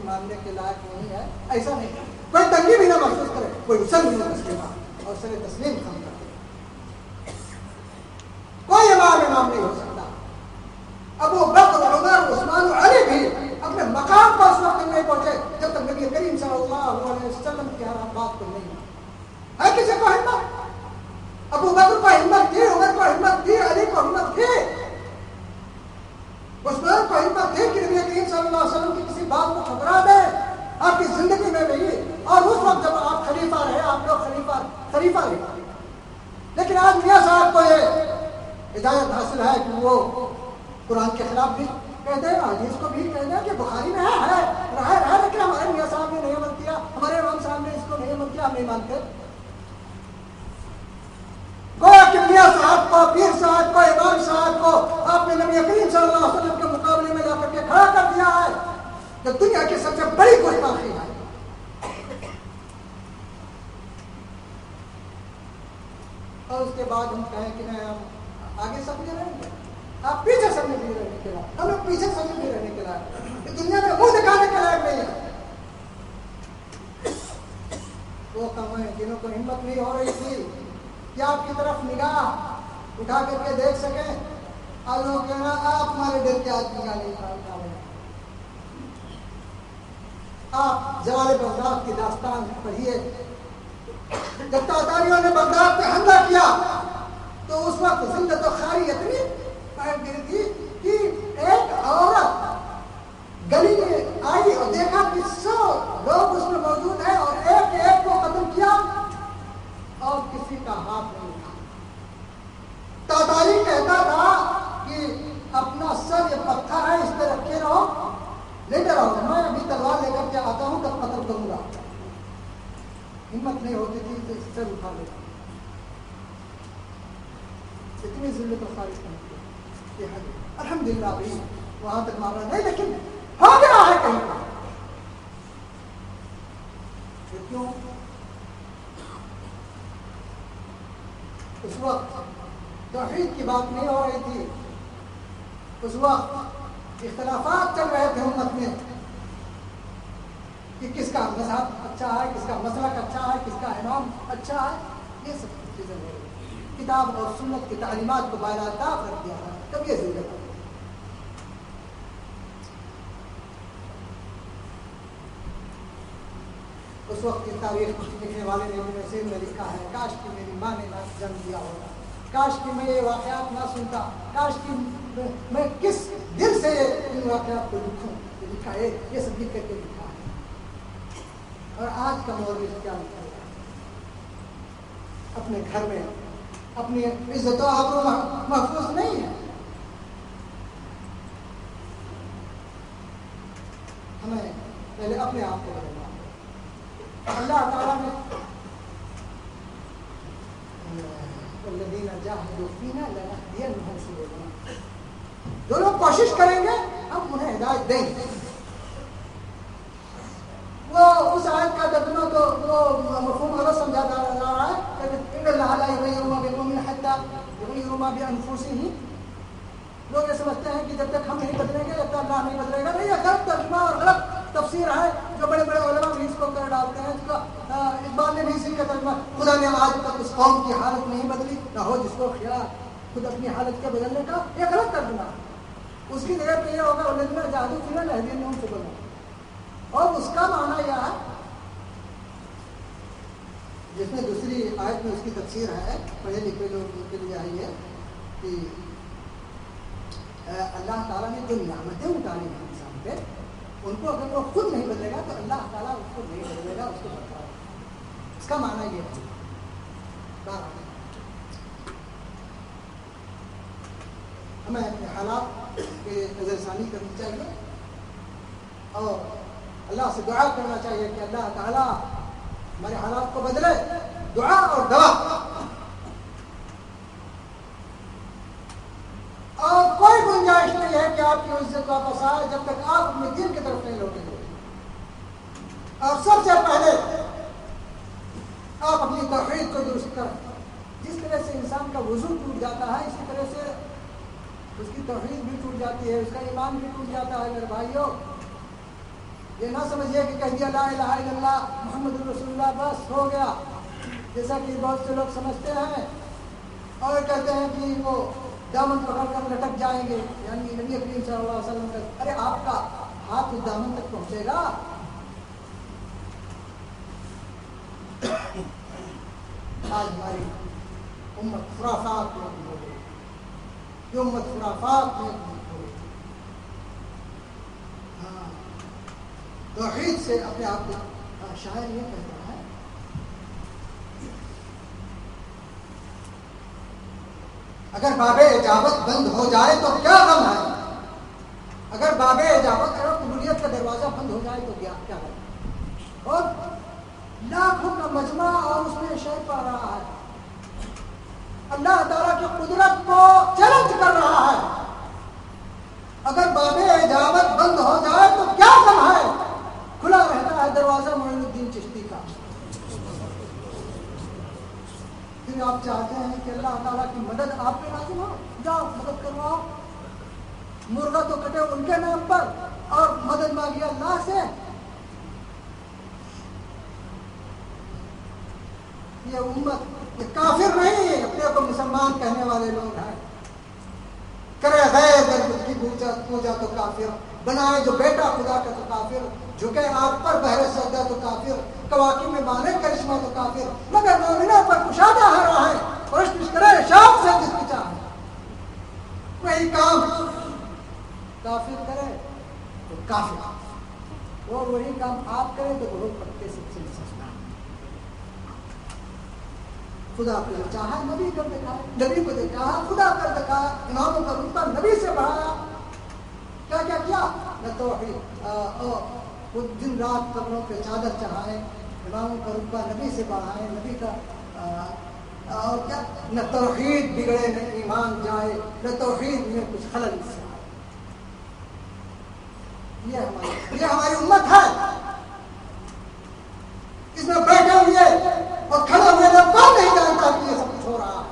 ماننے کے لائق نہیں ہے، ایسا نہیں ہے، کوئی تنگی بھی نہ محسوس کرے، کوئی اسلم تسلیمہ اور سر تسلیم خم کر دے، کوئی امام نہیں ہو سکتا۔ ابو بکر، عمر، عثمان، علی بھی اپنے مقام پر اس وقت نہیں پہنچے جب تک نبی کریم صلی اللہ علیہ وسلم کی ہر بات کو نہیں ہے کسی کو ہمت؟ ابو بکر کو ہمت تھی، عمر کو ہمت تھی، علی کو ہمت تھی، عثمان کو ہمت تھی کہ نبی کریم صلی اللہ علیہ وسلم کی کسی بات کو ٹھکرا دے آپ کی زندگی میں نہیں، اور اس وقت جب آپ خلیفہ رہے، آپ لوگ خلیفہ رہے، لیکن آج میاں صاحب کو یہ ہدایت حاصل ہے کہ وہ قرآن کے خلاف بھی کہہ دیں، حدیث کو بھی کہہ دیں کہ بخاری میں ہے، لیکن ہمارے میاں صاحب نے نہیں عمل کیا، ہمارے امام صاحب نے اس کو نہیں عمل کیا، ہم نہیں مانتے۔ گویا کہ میاں صاحب کو، پیر صاحب کو، امام صاحب کو آپ نے نبی کریم صلی اللہ علیہ وسلم کے مقابلے میں لا کر کے کھڑا کر دیا ہے کہ دنیا کی سب سے بڑی گستاخی ہے۔ اور اس کے بعد ہم کہیں کہ نہیں ہم آگے سب نہیں رہیں گے، آپ پیچھے سب نہیں رہنے کے لائق، ہم لوگ پیچھے سب نہیں رہنے کے لائق، دنیا میں منہ دکھانے کے لائق نہیں ہے۔ وہ کم ہیں جنہوں کو ہمت نہیں ہو رہی تھی کہ آپ کی طرف نگاہ اٹھا کر کے دیکھ سکیں، آج لوگ کہنا آپ ہمارے ڈر کے آج نگاہ نہیں اٹھا رہے ہیں۔ آپ زوال بغداد کی داستان پڑھیے، جب تاتاریوں نے بغداد پہ حملہ کیا تو اس وقت ذلت و خاری اتنی پھیل گئی تھی کہ ایک عورت گلی میں آئی اور دیکھا کہ 100 لوگ اس میں موجود ہیں اور ایک ایک کو قتل کیا اور کسی کا ہاتھ نہیں اٹھا۔ تاتاری کہتا تھا کہ اپنا سر یہ پتھر ہے اس پہ رکھے رہو، لیٹے رہو، میں ابھی تلوار لے کر کے آتا ہوں تب قتل کروں گا۔ ہمت نہیں ہوتی تھی تو اس سر اٹھا لیتا، اتنی ذلت و خاری یہ ہے۔ الحمدللہ ابھی وہاں تک معاملہ نہیں، لیکن ہو گیا ہے کہیں پر۔ کیوں؟ اس وقت توحید کی بات نہیں ہو رہی تھی، اس وقت اختلافات چل رہے تھے امت میں کہ کس کا مذہب اچھا ہے، کس کا مسلک اچھا ہے، کس کا امام اچھا ہے، یہ سب چیزیں ہو رہی ہیں۔ کتاب اور سنت کی تعلیمات کو بالاطاق رکھ دیا ہے، تب یہ ضرورت ہے۔ اس وقت کی تاریخ لکھنے والے نے ابن نصیر میں لکھا ہے، کاش کہ میری ماں نے نہ جنم دیا ہوتا، کاش کہ میں یہ واقعات نہ سنتا، کاش کہ میں کس دل سے ان واقعات کو لکھوں۔ یہ لکھا ہے، یہ سب لکھ کر کے لکھا ہے۔ اور آج کا مولوی کیا لکھا ہے؟ اپنے گھر میں اپنی عزت و آبرو محفوظ نہیں ہے۔ ہمیں پہلے اپنے آپ کو بدلنا۔ اللہ تعالیٰ نے الذین جاہدوا فینا لنہدینہم سبلنا، جو لوگ کوشش کریں گے ہم انہیں ہدایت دیں گے۔ وہ اس آیت کا ترجمہ تو وہ مفہوم غلط سمجھا جا رہا ہے کہ ان اللہ لا یغیر ما بقوم حتی یغیروا ما بانفسہم۔ لوگ یہ سمجھتے ہیں کہ جب تک ہم نہیں بدلیں گے جب تک اللہ نہیں بدلے گا۔ نہیں، یہ غلط ترجمہ اور غلط تفسیر ہے جو بڑے بڑے علماء بھی اس کو کر ڈالتے ہیں۔ اس کا اقبال نے بھی اسی کا ترجمہ، خدا نے آج تک اس قوم کی حالت نہیں بدلی، نہ ہو جس کو خیال خود اپنی حالت کے بدلنے کا۔ یہ غلط ترجمہ ہے۔ اس کی جگہ پہ یہ ہوگا الذین جاہدوا فینا لنہدینہم سبلنا، اور اس کا معنی یہ ہے جس میں دوسری آیت میں اس کی تفسیر ہے، پڑھے لکھے لوگ کے لیے آئی ہے کہ اللہ تعالیٰ نے جو نعمتیں اتاری ہیں انسان پہ، ان کو اگر وہ خود نہیں بدلے گا تو اللہ تعالیٰ اس کو نہیں بدلے گا، اس کو برقرار رکھے گا۔ اس کا معنی یہ ہے۔ ہمیں اپنے حالات کی نظر ثانی کرنی چاہیے اور اللہ سے دعا کرنا چاہیے کہ اللہ تعالیٰ ہمارے حالات کو بدلے۔ دعا اور دوا، اور کوئی گنجائش نہیں ہے کہ آپ کی عزت واپس آئے جب تک آپ اپنے دین کی طرف نہیں لوٹیں گے۔ اور سب سے پہلے آپ اپنی توحید کو درست کریں۔ جس طرح سے انسان کا وضو ٹوٹ جاتا ہے اسی طرح سے اس کی توحید بھی ٹوٹ جاتی ہے، اس کا ایمان بھی ٹوٹ جاتا ہے۔ میرے بھائیوں، یہ نہ سمجھیے کہ کہہ دیا لا الہ الا اللہ محمد رسول اللہ بس ہو گیا، جیسا کہ بہت سے لوگ سمجھتے ہیں اور کہتے ہیں کہ وہ دامن پکڑ کر لٹک جائیں گے، یعنی نبی کریم صلی اللہ علیہ وسلم کا ارے آپ کا ہاتھ اس دامن تک پہنچے گا؟ آج ہماری امت خرافات میں ہو گئی، یہ امت خرافات میں ہو گئی، ہاں توحید سے اپنے آپ کو شاعر یہ کہتا ہے اگر باب اجابت بند ہو جائے تو کیا غم ہے، اگر باب اجابت اور قبولیت کا دروازہ بند ہو جائے تو کیا غم ہے، اور لاکھوں کا مجمع اور اس میں شعر پڑھ رہا ہے، اللہ تعالیٰ کی قدرت کو چیلنج کر رہا ہے، اگر باب اجابت بند ہو جائے تو کیا غم ہے، کھلا رہتا ہے دروازہ معین الدین چشتی کا۔ پھر آپ چاہتے ہیں کہ اللہ تعالیٰ کی مدد آپ پہ نازل ہو، جاؤ مدد کرواؤ، مرغا تو کٹے ان کے نام پر اور مدد مانگی اللہ سے۔ یہ امت یہ کافر نہیں ہے، اپنے کو مسلمان کہنے والے لوگ ہیں، کرے غیر اس کی پوجا تو کافر، بنائے جو بیٹا خدا کا تو کافر، جھکے آپ پر بہر سجدہ تو کافر، کواکب میں مانے کرشمہ تو کافر، مگر مومنوں پر کشادہ ہے راہ ہے، پرستش کرے شوق سے جس کی چاہے، وہی کام کافر کرے تو کافر، اور وہی کام آپ کرے تو بہت پکے سب سے سستا۔ خدا کو چاہا نبی کر دکھایا، نبی کو دیکھا خدا کر دکھایا، اماموں کا رتبہ نبی سے بڑھایا، کیا کیا کیا؟ نہ توحید دن رات قبروں پہ چادر چڑھائے، اماموں کا رتبہ نبی سے بڑھائے، نبی کا اور کیا نہ توحید بگڑے نہ ایمان جائے، نہ توحید میں کچھ خلل سے آئے۔ یہ ہماری امت ہے، اس میں بیٹھے ہوئے اور کھڑے ہوئے لوگ کون نہیں جانتا کہ یہ سب کچھ ہو رہا ہے؟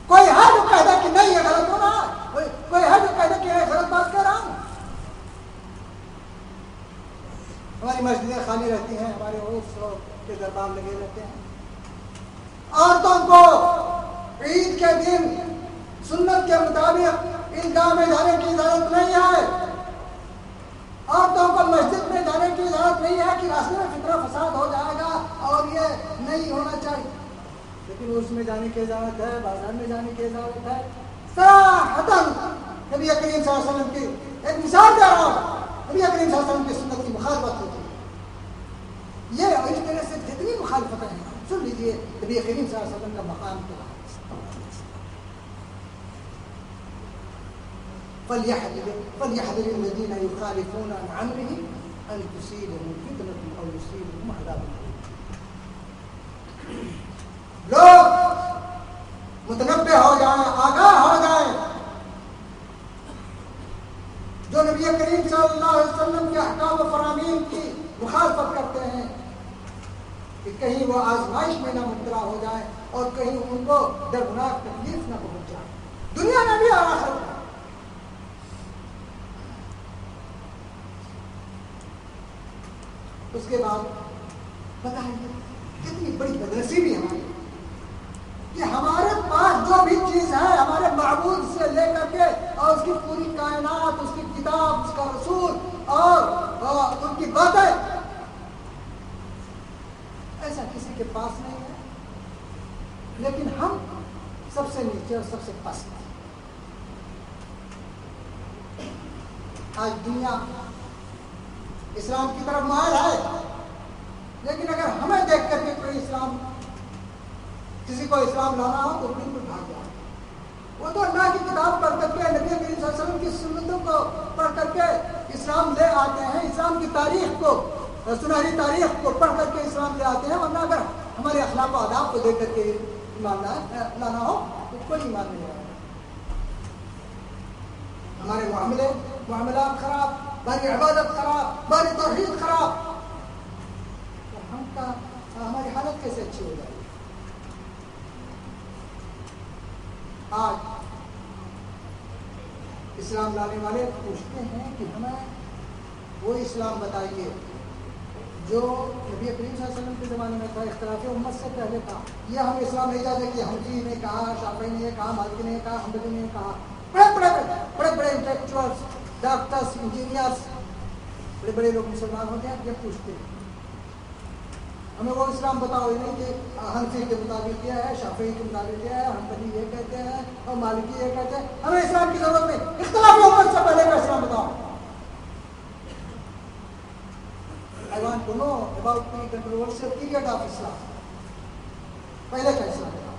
کوئی ہے جو کہتا کہ نہیں یہ غلط ہو رہا ہے، کوئی ہے جو کہتا کہ یہ غلط بات کہہ رہا ہوں۔ ہماری مسجدیں خالی رہتی ہیں، ہمارے عرس کے دربار لگے رہتے ہیں، عورتوں کو عید کے دن سنت کے مطابق عیدگاہ میں جانے کی اجازت نہیں ہے، عورتوں کو مسجد میں جانے کی اجازت نہیں ہے کہ راستے میں فتنہ فساد ہو جائے گا اور یہ نہیں ہونا چاہیے، لیکن اس میں جانے کی اجازت ہے، بازار میں جانے کی اجازت ہے۔ صراحتاً نبی کریم صلی اللہ علیہ وسلم کی ایک مثال دے رہا ہوں، نبی کریم صلی اللہ علیہ وسلم کی سنت کی مخالفت ہوتی ہے، یہ اس طرح سے جتنی مخالفتیں ہیں سن لیجیے نبی کریم صلی اللہ علیہ وسلم کا مقام کیا ہے۔ فَلْيَحْذَرِ الَّذِينَ يُخَالِفُونَ عَنْ أَمْرِهِ أَنْ تُصِيبَهُمْ فِتْنَةٌ أَوْ يُصِيبَهُمْ عَذَابٌ أَلِيمٌ۔ لوگ متنبہ ہو جائیں، آگاہ ہو جائیں، جو نبی کریم صلی اللہ علیہ وسلم کے احکام و فرامین کی مخالفت کرتے ہیں، کہ کہیں وہ آزمائش میں نہ مبتلا ہو جائے اور کہیں ان کو دردناک تکلیف نہ پہنچ جائے، دنیا میں بھی اور آخرت میں۔ اس کے بعد بتائیے کتنی بڑی بدنصیبی ہماری کہ ہمارے پاس جو بھی چیز ہے ہمارے معبود سے لے کر کے اور اس کی پوری کائنات، اس کی کتاب، اس کا رسول اور ان کی باتیں، ایسا کسی کے پاس نہیں ہے، لیکن ہم سب سے نیچے اور سب سے پست ہیں۔ آج دنیا اسلام کی طرف مائل ہے، لیکن اگر ہمیں دیکھ کر کے کوئی کسی کو اسلام لانا ہو تو بالکل بھاگ جائے۔ وہ تو اللہ کی کتاب پڑھ کر کے، نبی کریم صلی اللہ علیہ وسلم کی سنتوں کو پڑھ کر کے اسلام لے آتے ہیں، اسلام کی تاریخ کو، سنہری تاریخ کو پڑھ کر کے اسلام لے آتے ہیں، ورنہ اگر ہمارے اخلاق و آداب کو دیکھ کر کے ایمان لانا ہو تو کوئی ایمان نہیں آئے۔ ہمارے معاملات خراب، ہماری عبادت خراب، ہماری توحید خراب، تو ہماری حالت کیسے اچھی ہو جائے گی؟ آج اسلام لانے والے پوچھتے ہیں کہ ہمیں وہ اسلام بتائیے جو نبی کریم صلی اللہ علیہ وسلم کے زمانے میں تھا، اختلاف امت سے پہلے تھا. یہ ہم اسلام نہیں چاہتے کہ حنفی نے کہا، شافعی نے کہا، مالکی نے کہا، حنبلی نے کہا. بڑے بڑے انٹلیکچوئلس، ڈاکٹرس، انجینئرس، بڑے بڑے لوگ مسلمان ہوتے ہیں. یہ پوچھتے ہیں ہمیں وہ اسلام بتاؤ، یہ نہیں کہ حنفی کے مطابق یہ ہے، شافعی کے مطابق یہ ہے، حنبلی یہ کہتے ہیں اور مالکی یہ کہتے ہیں. ہمیں اسلام کی ضرورت نہیں، اختلاف امت سے پہلے کا اسلام بتاؤ. I want to know about the controversial period of Islam. پہلے کا اسلام بتاؤ.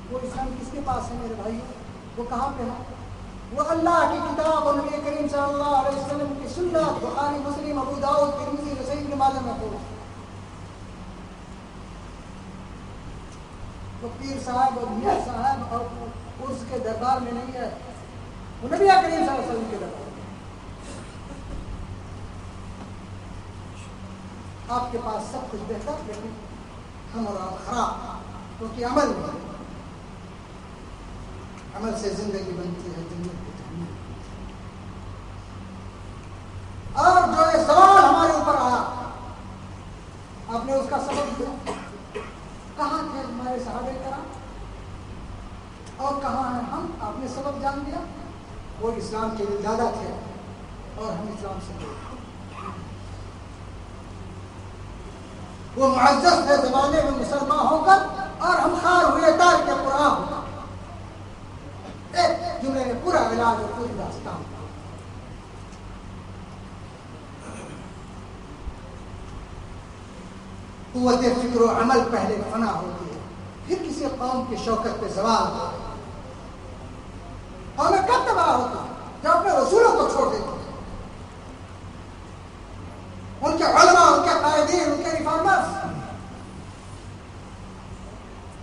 وہ اسلام کس کے پاس ہے میرے بھائی؟ وہ کہاں پہ ہے؟ وہ اللہ کی کتاب اور نبی کریم صلی اللہ علیہ وسلم کی سنت، بخاری، مسلم، ابو داؤد، ترمذی، نسائی، ابن ماجہ میں پڑھو. وہ پیر صاحب اور میاں صاحب اور اس کے دربار میں نہیں ہے، وہ نبی کریم صلی اللہ علیہ وسلم کے دربار میں. آپ کے پاس سب کچھ بہتر، لیکن ہم اور آپ خراب، کیونکہ عمل سے زندگی بنتی ہے، جنت کی تعمیر. اور جو یہ سوال ہمارے اوپر آیا، آپ نے اس کا سبب دیا. کہاں تھے ہمارے صحابہ کرام اور کہاں ہیں ہم؟ آپ نے سبب جان دیا. وہ اسلام کے لیے زیادہ تھے اور ہم اسلام سے دور. وہ معزز ہے زمانے میں مسلمان ہو کر، اور ہم خار ہوئے تار کے قرآن. ایک جملے میں پورا علاج اور پوری داستان. قوت فکر و عمل پہلے فنا ہوتی ہے، پھر کسی قوم کی شوکت پہ زوال ہوتا ہے. قومیں کب تباہ ہوتی ہے؟ جب اپنے رسولوں کو چھوڑ دیتے ہیں. ان کے علماء، ان کے قائدین، ان کے ریفارمرز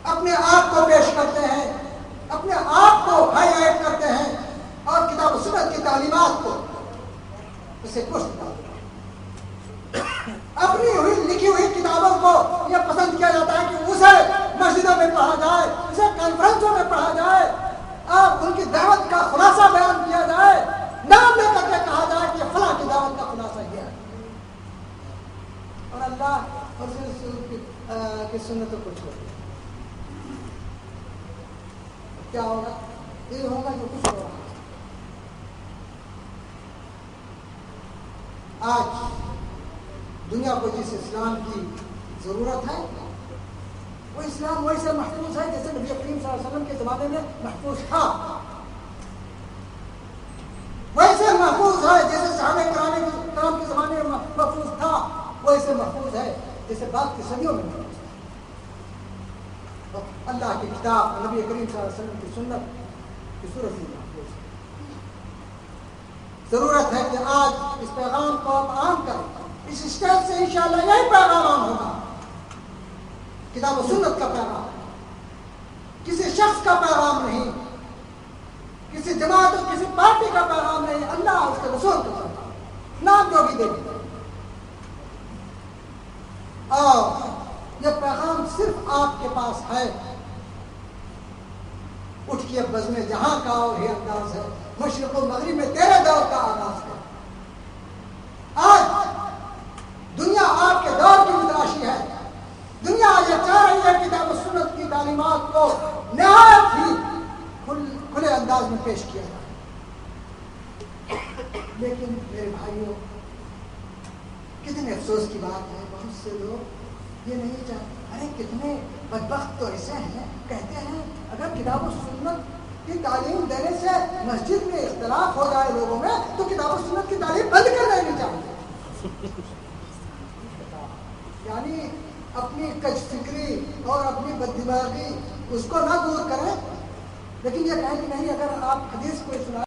اپنے آپ کو پیش کرتے ہیں، اپنے آپ کو ہائی لائٹ کرتے ہیں، اور کتاب و سنت کی تعلیمات کو اسے کچھ اپنی ہوئی لکھی ہوئی کتابوں کو یہ پسند کیا جاتا ہے کہ اسے مسجدوں میں پڑھا جائے، اسے کانفرنسوں میں پڑھا جائے، اور ان کی دعوت کا خلاصہ بیان کیا جائے، نام لے کر کے کہا جائے کہ فلاں کی دعوت کا خلاصہ یہ ہے. اور اللہ اور کی سنتوں کو چھوڑ دیا. کیا ہوگا؟ یہ ہوگا جو کچھ ہو رہا ہے. آج دنیا کو جس اسلام کی ضرورت ہے، وہ اسلام ویسے محفوظ ہے جیسے نبی کریم صلی اللہ علیہ وسلم کے زمانے میں محفوظ تھا، ویسے محفوظ ہے جیسے صحابہ کرام کے زمانے میں محفوظ تھا، ویسے محفوظ ہے جیسے بعد کی صدیوں میں محفوظ تھا. اللہ کی کتاب، نبی کریم صلی اللہ علیہ وسلم کی سنت کی صورت میں محفوظ ہے. ضرورت ہے کہ آج اس پیغام کو آپ عام کریں. اس اسٹیج سے انشاءاللہ یہی پیغام عام ہوگا. کتاب و سنت کا پیغام، کسی شخص کا پیغام نہیں، کسی جماعت اور کسی پارٹی کا پیغام نہیں، اللہ اس کے رسول کا پیغام. نام جو بھی دے دیں، اور یہ پیغام صرف آپ کے پاس ہے. اٹھیے بزم جہاں کا اور یہ انداز ہے، مشرق و مغرب میں تیرے دور کا آغاز ہے. آج دنیا آپ کے دور کی متلاشی ہے. دنیا یہ چاہ رہی ہے کتاب و سنت کی تعلیمات کو نہایت ہی کھلے انداز میں پیش کیا جائے. لیکن میرے بھائیوں، کتنے افسوس کی بات ہے، بہت سے لوگ یہ نہیں چاہتے. ارے کتنے بدبخت تو ایسے ہیں، کہتے ہیں اگر کتاب و سنت کی تعلیم دینے سے مسجد میں اختلاف ہو جائے لوگوں میں تو کتاب و سنت کی تعلیم بند کر دینی چاہیے. یعنی اپنی کج فکری اور اپنی بد دماغی اس کو نہ دور کریں، لیکن یہ کہیں کہ نہیں، اگر آپ حدیث کو سنا